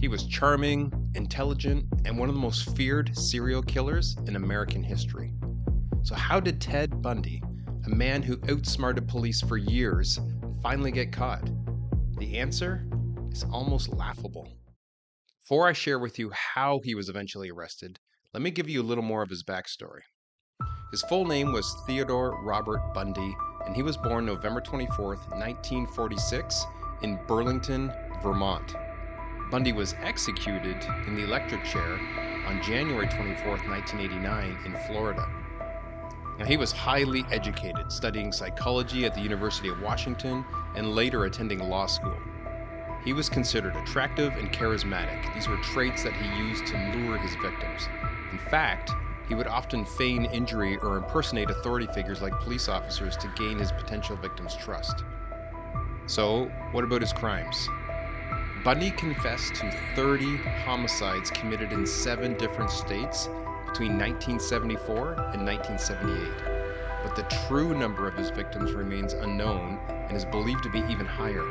He was charming, intelligent, and one of the most feared serial killers in American history. So how did Ted Bundy, a man who outsmarted police for years, finally get caught? The answer is almost laughable. Before I share with you how he was eventually arrested, let me give you a little more of his backstory. His full name was Theodore Robert Bundy, and he was born November 24th, 1946 in Burlington, Vermont. Bundy was executed in the electric chair on January 24th, 1989 in Florida. Now, he was highly educated, studying psychology at the University of Washington and later attending law school. He was considered attractive and charismatic. These were traits that he used to lure his victims. In fact, he would often feign injury or impersonate authority figures like police officers to gain his potential victims' trust. So, what about his crimes? Bundy confessed to 30 homicides committed in 7 different states between 1974 and 1978. But the true number of his victims remains unknown and is believed to be even higher.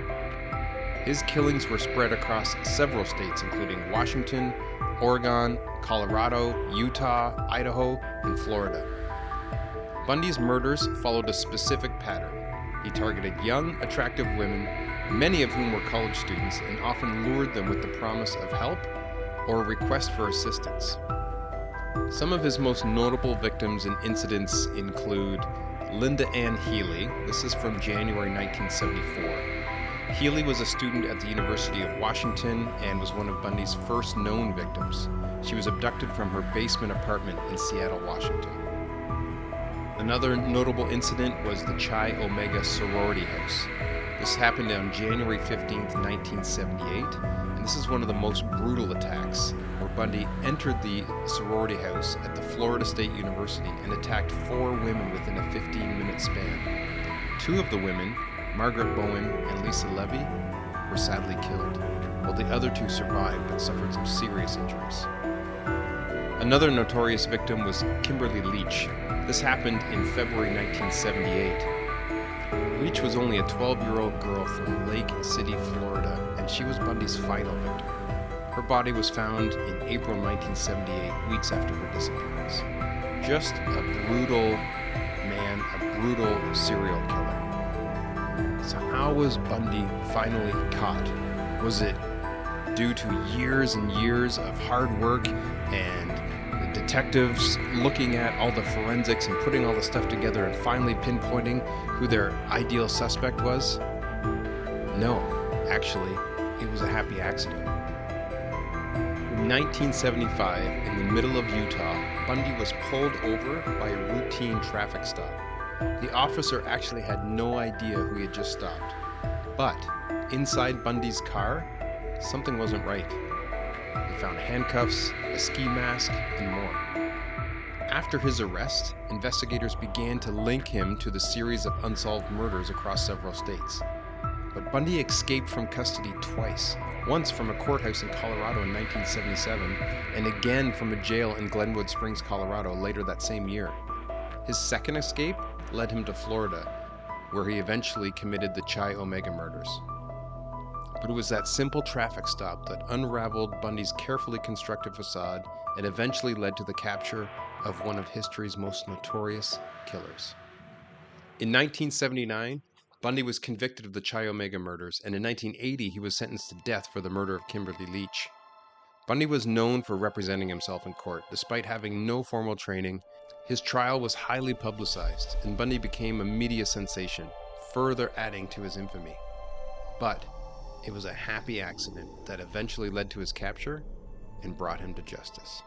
His killings were spread across several states, including Washington, Oregon, Colorado, Utah, Idaho, and Florida. Bundy's murders followed a specific pattern. He targeted young, attractive women, many of whom were college students, and often lured them with the promise of help or a request for assistance. Some of his most notable victims and incidents include Linda Ann Healy. This is from January 1974. Healy was a student at the University of Washington and was one of Bundy's first known victims. She was abducted from her basement apartment in Seattle, Washington. Another notable incident was the Chi Omega sorority house. This happened on January 15th, 1978, and this is one of the most brutal attacks, where Bundy entered the sorority house at the Florida State University and attacked 4 women within a 15-minute span. 2 of the women, Margaret Bowen and Lisa Levy, were sadly killed, while the other 2 survived but suffered some serious injuries. Another notorious victim was Kimberly Lee. This happened in February 1978. Leach was only a 12-year-old girl from Lake City, Florida, and she was Bundy's final victim. Her body was found in April 1978, weeks after her disappearance. Just a brutal man, a brutal serial killer. So how was Bundy finally caught? Was it due to years and years of hard work and the detectives looking at all the forensics and putting all the stuff together and finally pinpointing who their ideal suspect was? No, actually, it was a happy accident. In 1975, in the middle of Utah, Bundy was pulled over by a routine traffic stop. The officer actually had no idea who he had just stopped. But inside Bundy's car, something wasn't right. They found handcuffs, a ski mask, and more. After his arrest, investigators began to link him to the series of unsolved murders across several states. But Bundy escaped from custody twice, once from a courthouse in Colorado in 1977, and again from a jail in Glenwood Springs, Colorado later that same year. His second escape led him to Florida, where he eventually committed the Chi Omega murders. But it was that simple traffic stop that unraveled Bundy's carefully constructed facade and eventually led to the capture of one of history's most notorious killers. In 1979, Bundy was convicted of the Chi Omega murders, and in 1980 he was sentenced to death for the murder of Kimberly Lee. Bundy was known for representing himself in court. Despite having no formal training, his trial was highly publicized, and Bundy became a media sensation, further adding to his infamy. But it was a happy accident that eventually led to his capture and brought him to justice.